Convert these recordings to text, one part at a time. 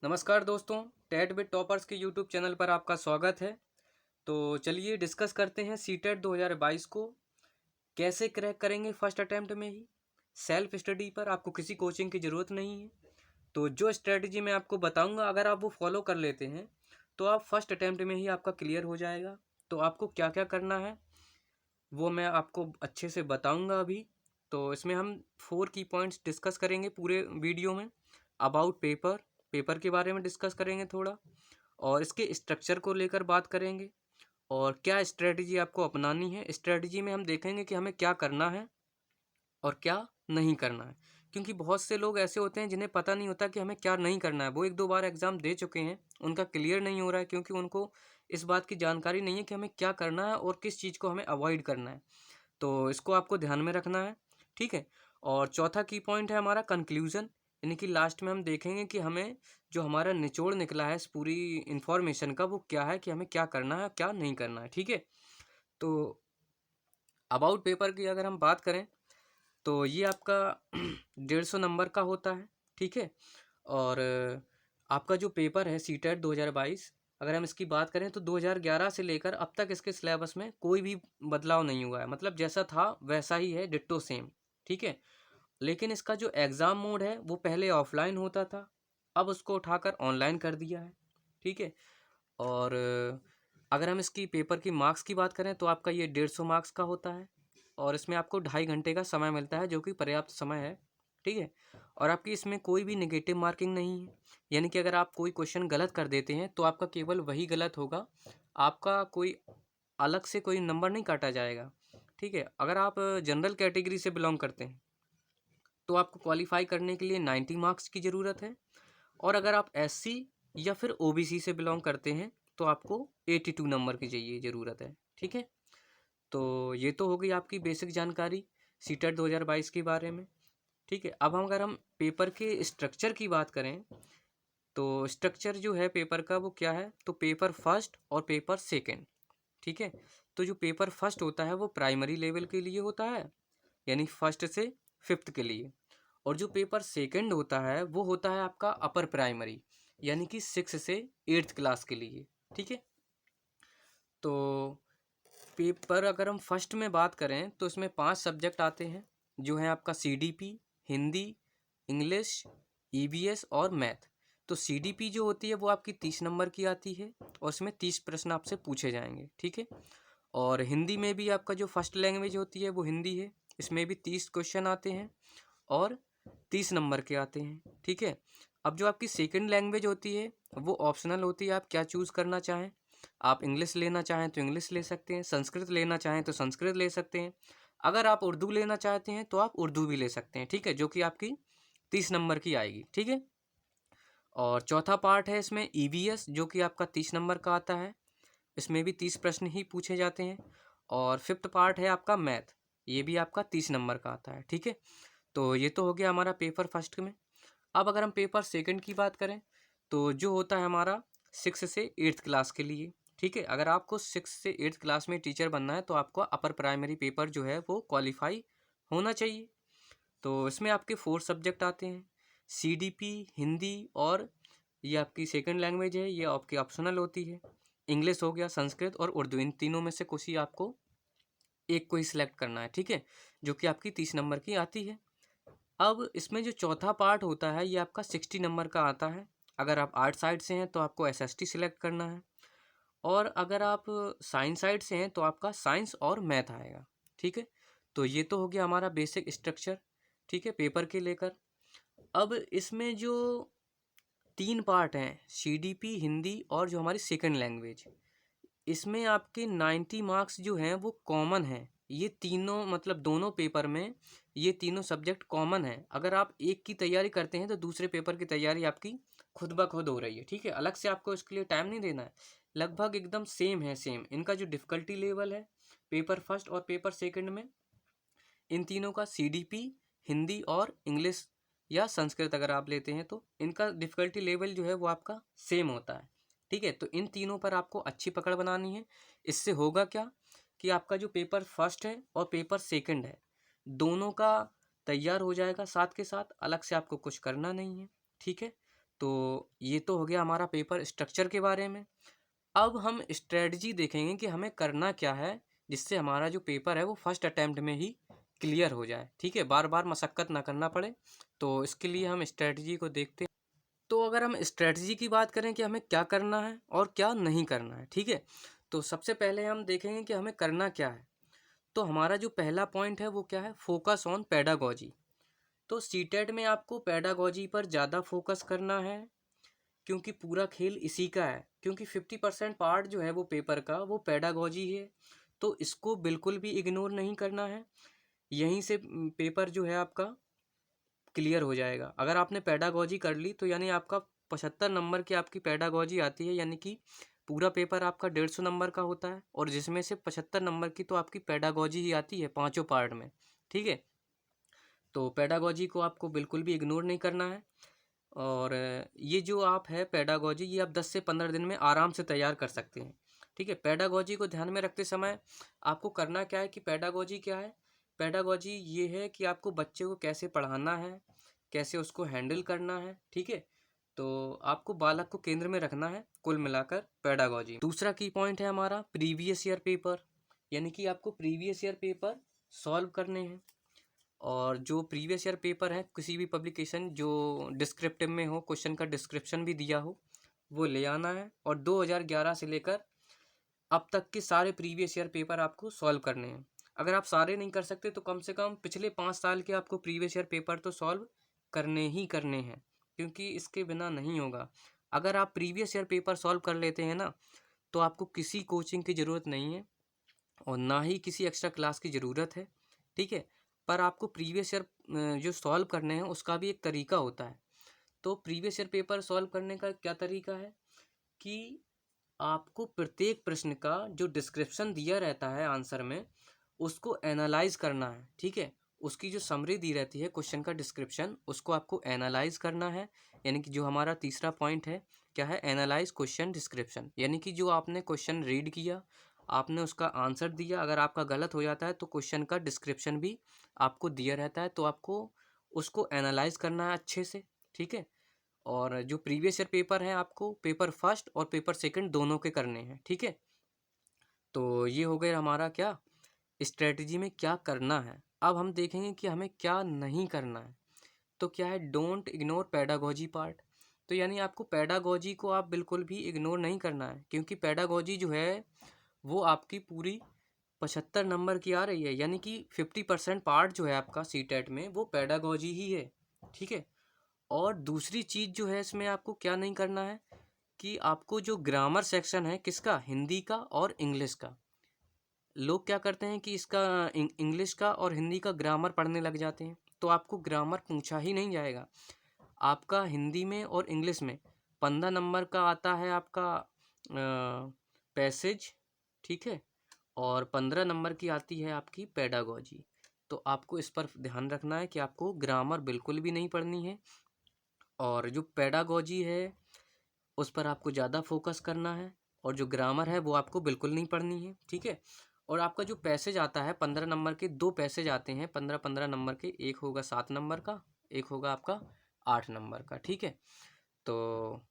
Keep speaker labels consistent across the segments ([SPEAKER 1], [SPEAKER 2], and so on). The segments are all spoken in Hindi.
[SPEAKER 1] नमस्कार दोस्तों, टेट विद टॉपर्स के यूट्यूब चैनल पर आपका स्वागत है। तो चलिए डिस्कस करते हैं सीटेट 2022 को कैसे क्रैक करेंगे फर्स्ट अटेम्प्ट में ही। सेल्फ स्टडी पर आपको किसी कोचिंग की ज़रूरत नहीं है। तो जो स्ट्रेटजी मैं आपको बताऊंगा, अगर आप वो फॉलो कर लेते हैं तो आप फर्स्ट अटेम्प्ट में ही आपका क्लियर हो जाएगा। तो आपको क्या क्या करना है वो मैं आपको अच्छे से बताऊंगा अभी। तो इसमें हम 4 की पॉइंट्स डिस्कस करेंगे पूरे वीडियो में। अबाउट पेपर, पेपर के बारे में डिस्कस करेंगे थोड़ा, और इसके स्ट्रक्चर को लेकर बात करेंगे और क्या स्ट्रेटजी आपको अपनानी है। स्ट्रेटजी में हम देखेंगे कि हमें क्या करना है और क्या नहीं करना है, क्योंकि बहुत से लोग ऐसे होते हैं जिन्हें पता नहीं होता कि हमें क्या नहीं करना है। वो एक दो बार एग्ज़ाम दे चुके हैं, उनका क्लियर नहीं हो रहा है क्योंकि उनको इस बात की जानकारी नहीं है कि हमें क्या करना है और किस चीज़ को हमें अवॉइड करना है। तो इसको आपको ध्यान में रखना है, ठीक है। और चौथा की पॉइंट है हमारा कंक्लूजन, यानी कि लास्ट में हम देखेंगे कि हमें जो हमारा निचोड़ निकला है इस पूरी इन्फॉर्मेशन का वो क्या है, कि हमें क्या करना है क्या नहीं करना है, ठीक है। तो अबाउट पेपर की अगर हम बात करें तो ये आपका 150 नंबर का होता है, ठीक है। और आपका जो पेपर है सीटेट 2022, अगर हम इसकी बात करें तो 2011 से लेकर अब तक इसके सिलेबस में कोई भी बदलाव नहीं हुआ है। मतलब जैसा था वैसा ही है, डिट्टो सेम, ठीक है। लेकिन इसका जो एग्ज़ाम मोड है वो पहले ऑफलाइन होता था, अब उसको उठाकर ऑनलाइन कर दिया है, ठीक है। और अगर हम इसकी पेपर की मार्क्स की बात करें तो आपका ये 150 मार्क्स का होता है और इसमें आपको 2.5 घंटे का समय मिलता है, जो कि पर्याप्त समय है, ठीक है। और आपकी इसमें कोई भी नेगेटिव मार्किंग नहीं है, यानी कि अगर आप कोई क्वेश्चन गलत कर देते हैं तो आपका केवल वही गलत होगा, आपका कोई अलग से कोई नंबर नहीं काटा जाएगा, ठीक है। अगर आप जनरल कैटेगरी से बिलोंग करते हैं तो आपको क्वालिफाई करने के लिए 90 मार्क्स की ज़रूरत है, और अगर आप एससी या फिर ओबीसी से बिलोंग करते हैं तो आपको 82 नंबर की चाहिए ज़रूरत है, ठीक है। तो ये तो हो गई आपकी बेसिक जानकारी सीटेट 2022 के बारे में, ठीक है। अब हम अगर हम पेपर के स्ट्रक्चर की बात करें तो स्ट्रक्चर जो है पेपर का वो क्या है, तो पेपर फर्स्ट और पेपर सेकंड, ठीक है। तो जो पेपर फर्स्ट होता है वो प्राइमरी लेवल के लिए होता है, यानी फर्स्ट से फिफ्थ के लिए। और जो पेपर सेकंड होता है वो होता है आपका अपर प्राइमरी, यानी कि 6 से 8th क्लास के लिए, ठीक है। तो पेपर अगर हम फर्स्ट में बात करें तो इसमें 5 सब्जेक्ट आते हैं, जो है आपका सीडीपी, हिंदी, इंग्लिश, ईवीएस और मैथ। तो सीडीपी जो होती है वो आपकी 30 नंबर की आती है और इसमें 30 प्रश्न आपसे पूछे जाएंगे, ठीक है। और हिंदी में भी आपका जो फर्स्ट लैंग्वेज होती है वो हिंदी है, इसमें भी 30 क्वेश्चन आते हैं और 30 नंबर के आते हैं, ठीक है। अब जो आपकी सेकंड लैंग्वेज होती है वो ऑप्शनल होती है, आप क्या चूज़ करना चाहें। आप इंग्लिश लेना चाहें तो इंग्लिश ले सकते हैं, संस्कृत लेना चाहें तो संस्कृत ले सकते हैं, अगर आप उर्दू लेना चाहते हैं तो आप उर्दू भी ले सकते हैं, ठीक है, जो कि आपकी 30 नंबर की आएगी, ठीक है। और चौथा पार्ट है इसमें ईवीएस, जो कि आपका 30 नंबर का आता है, इसमें भी 30 प्रश्न ही पूछे जाते हैं। और फिफ्थ पार्ट है आपका मैथ, ये भी आपका 30 नंबर का आता है, ठीक है। तो ये तो हो गया हमारा पेपर फर्स्ट में। अब अगर हम पेपर सेकंड की बात करें तो जो होता है हमारा 6 से 8th क्लास के लिए, ठीक है। अगर आपको 6 से 8th क्लास में टीचर बनना है तो आपको अपर प्राइमरी पेपर जो है वो क्वालिफाई होना चाहिए। तो इसमें आपके 4 सब्जेक्ट आते हैं, सीडीपी, हिंदी, और ये आपकी सेकंड लैंग्वेज है, ये आपकी ऑप्शनल होती है। इंग्लिश हो गया, संस्कृत और उर्दू, इन तीनों में से कुछ ही आपको एक को ही सिलेक्ट करना है, ठीक है, जो कि आपकी 30 नंबर की आती है। अब इसमें जो चौथा पार्ट होता है ये आपका 60 नंबर का आता है। अगर आप आर्ट साइड से हैं तो आपको एसएसटी सिलेक्ट करना है, और अगर आप साइंस साइड से हैं तो आपका साइंस और मैथ आएगा, ठीक है। तो ये तो हो गया हमारा बेसिक स्ट्रक्चर, ठीक है, पेपर के लेकर। अब इसमें जो 3 पार्ट हैं, सीडीपी, हिंदी और जो हमारी सेकंड लैंग्वेज, इसमें आपके 90 मार्क्स जो हैं वो कॉमन हैं। ये तीनों मतलब दोनों पेपर में ये तीनों सब्जेक्ट कॉमन है। अगर आप एक की तैयारी करते हैं तो दूसरे पेपर की तैयारी आपकी खुद ब खुद हो रही है, ठीक है, अलग से आपको इसके लिए टाइम नहीं देना है। लगभग एकदम सेम है, सेम इनका जो डिफ़िकल्टी लेवल है पेपर फर्स्ट और पेपर सेकंड में, इन तीनों का सीडीपी, हिंदी और इंग्लिश या संस्कृत अगर आप लेते हैं तो इनका डिफ़िकल्टी लेवल जो है वो आपका सेम होता है, ठीक है। तो इन तीनों पर आपको अच्छी पकड़ बनानी है। इससे होगा क्या कि आपका जो पेपर फर्स्ट है और पेपर सेकंड है दोनों का तैयार हो जाएगा साथ के साथ, अलग से आपको कुछ करना नहीं है, ठीक है। तो ये तो हो गया हमारा पेपर स्ट्रक्चर के बारे में। अब हम स्ट्रेटजी देखेंगे कि हमें करना क्या है जिससे हमारा जो पेपर है वो फर्स्ट अटैम्प्ट में ही क्लियर हो जाए, ठीक है, बार बार मशक्क़त ना करना पड़े। तो इसके लिए हम स्ट्रेटजी को देखते हैं। तो अगर हम स्ट्रेटजी की बात करें कि हमें क्या करना है और क्या नहीं करना है, ठीक है, तो सबसे पहले हम देखेंगे कि हमें करना क्या है। तो हमारा जो पहला पॉइंट है वो क्या है, फोकस ऑन पेडागोजी। तो सीटेट में आपको पेडागोजी पर ज़्यादा फोकस करना है, क्योंकि पूरा खेल इसी का है। क्योंकि 50% पार्ट जो है वो पेपर का वो पेडागोजी है, तो इसको बिल्कुल भी इग्नोर नहीं करना है। यहीं से पेपर जो है आपका क्लियर हो जाएगा। अगर आपने पेडागोजी कर ली तो यानी आपका 75 नंबर की आपकी पेडागोजी आती है, यानी कि पूरा पेपर आपका 150 नंबर का होता है, और जिसमें से 75 नंबर की तो आपकी पेडागोजी ही आती है पांचों पार्ट में, ठीक है। तो पेडागोजी को आपको बिल्कुल भी इग्नोर नहीं करना है। और ये जो आप है पेडागोजी, ये आप 10 से 15 दिन में आराम से तैयार कर सकते हैं, ठीक है। पेडागोजी को ध्यान में रखते समय आपको करना क्या है कि पेडागोजी क्या है, पेडागोजी ये है कि आपको बच्चे को कैसे पढ़ाना है, कैसे उसको हैंडल करना है, ठीक है। तो आपको बालक को केंद्र में रखना है कुल मिलाकर पेडागोजी। दूसरा की पॉइंट है हमारा प्रीवियस ईयर पेपर, यानी कि आपको प्रीवियस ईयर पेपर सॉल्व करने हैं। और जो प्रीवियस ईयर पेपर है, किसी भी पब्लिकेशन जो डिस्क्रिप्टिव में हो, क्वेश्चन का डिस्क्रिप्शन भी दिया हो, वो ले आना है। और 2011 से लेकर अब तक के सारे प्रीवियस ईयर पेपर आपको सॉल्व करने हैं। अगर आप सारे नहीं कर सकते तो कम से कम पिछले 5 साल के आपको प्रीवियस ईयर पेपर तो सॉल्व करने ही करने हैं, क्योंकि इसके बिना नहीं होगा। अगर आप प्रीवियस ईयर पेपर सॉल्व कर लेते हैं ना, तो आपको किसी कोचिंग की ज़रूरत नहीं है और ना ही किसी एक्स्ट्रा क्लास की ज़रूरत है, ठीक है। पर आपको प्रीवियस ईयर जो सॉल्व करने हैं उसका भी एक तरीका होता है। तो प्रीवियस ईयर पेपर सॉल्व करने का क्या तरीका है कि आपको प्रत्येक प्रश्न का जो डिस्क्रिप्शन दिया रहता है आंसर में, उसको एनालाइज करना है, ठीक है। उसकी जो समरी दी रहती है क्वेश्चन का डिस्क्रिप्शन, उसको आपको एनालाइज करना है। यानी कि जो हमारा तीसरा पॉइंट है क्या है, एनालाइज क्वेश्चन डिस्क्रिप्शन। यानी कि जो आपने क्वेश्चन रीड किया, आपने उसका आंसर दिया, अगर आपका गलत हो जाता है तो क्वेश्चन का डिस्क्रिप्शन भी आपको दिया रहता है, तो आपको उसको एनालाइज करना है अच्छे से, ठीक है। और जो प्रीवियस ईयर पेपर है आपको पेपर फर्स्ट और पेपर सेकंड दोनों के करने हैं, ठीक है। तो ये हो गया हमारा क्या, स्ट्रेटजी में क्या करना है। अब हम देखेंगे कि हमें क्या नहीं करना है। तो क्या है, डोंट इग्नोर पेडागोजी पार्ट। तो यानी आपको पेडागोजी को आप बिल्कुल भी इग्नोर नहीं करना है, क्योंकि पेडागोजी जो है वो आपकी पूरी 75 नंबर की आ रही है, यानी कि 50% पार्ट जो है आपका सीटेट में वो पेडागोजी ही है, ठीक है। और दूसरी चीज़ जो है इसमें आपको क्या नहीं करना है कि आपको जो ग्रामर सेक्शन है किसका, हिंदी का और इंग्लिश का, लोग क्या करते हैं कि इसका इंग्लिश का और हिंदी का ग्रामर पढ़ने लग जाते हैं, तो आपको ग्रामर पूछा ही नहीं जाएगा। आपका हिंदी में और इंग्लिश में 15 नंबर का आता है आपका पैसेज, ठीक है, और 15 नंबर की आती है आपकी पेडागोजी। तो आपको इस पर ध्यान रखना है कि आपको ग्रामर बिल्कुल भी नहीं पढ़नी है, और जो पेडागोजी है उस पर आपको ज़्यादा फोकस करना है, और जो ग्रामर है वो आपको बिल्कुल नहीं पढ़नी है, ठीक है। और आपका जो पैसेज आता है 15 नंबर के, दो पैसेज आते हैं 15-15 नंबर के, एक होगा 7 नंबर का, एक होगा आपका 8 नंबर का, ठीक है। तो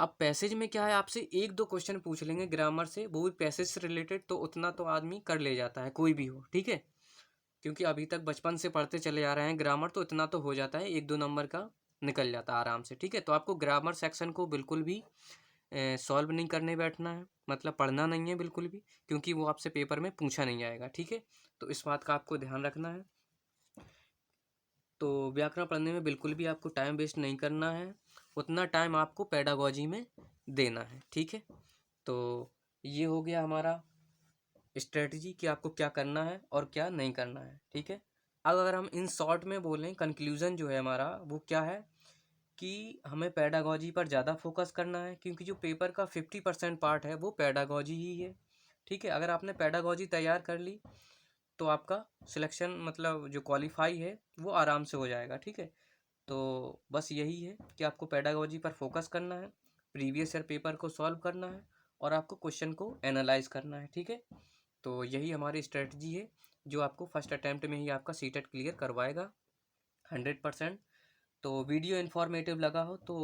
[SPEAKER 1] अब पैसेज में क्या है, आपसे एक दो क्वेश्चन पूछ लेंगे ग्रामर से, वो भी पैसेज से रिलेटेड, तो उतना तो आदमी कर ले जाता है, कोई भी हो, ठीक है। क्योंकि अभी तक बचपन से पढ़ते चले आ रहे हैं ग्रामर, तो इतना तो हो जाता है, एक दो नंबर का निकल जाता है आराम से, ठीक है। तो आपको ग्रामर सेक्शन को बिल्कुल भी सॉल्व नहीं करने बैठना है, मतलब पढ़ना नहीं है बिल्कुल भी, क्योंकि वो आपसे पेपर में पूछा नहीं जाएगा, ठीक है। तो इस बात का आपको ध्यान रखना है। तो व्याकरण पढ़ने में बिल्कुल भी आपको टाइम वेस्ट नहीं करना है, उतना टाइम आपको पेडागोजी में देना है, ठीक है। तो ये हो गया हमारा स्ट्रेटजी कि आपको क्या करना है और क्या नहीं करना है, ठीक है। अब अगर हम इन शॉर्ट में बोलें, कंक्लूजन जो है हमारा वो क्या है कि हमें पेडागोजी पर ज़्यादा फोकस करना है, क्योंकि जो पेपर का 50% पार्ट है वो पेडागोजी ही है, ठीक है। अगर आपने पेडागोजी तैयार कर ली तो आपका सिलेक्शन मतलब जो क्वालिफाई है वो आराम से हो जाएगा, ठीक है। तो बस यही है कि आपको पेडागोजी पर फोकस करना है, प्रीवियस ईयर पेपर को सॉल्व करना है, और आपको क्वेश्चन को एनालाइज करना है, ठीक है। तो यही हमारी स्ट्रेटजी है जो आपको फर्स्ट अटैम्प्ट में ही आपका सीटेट क्लियर करवाएगा 100%। तो वीडियो इन्फॉर्मेटिव लगा हो तो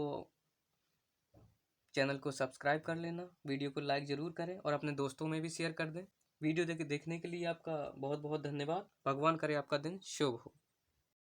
[SPEAKER 1] चैनल को सब्सक्राइब कर लेना, वीडियो को लाइक ज़रूर करें और अपने दोस्तों में भी शेयर कर दें। वीडियो देखने के लिए आपका बहुत बहुत धन्यवाद। भगवान करे आपका दिन शुभ हो।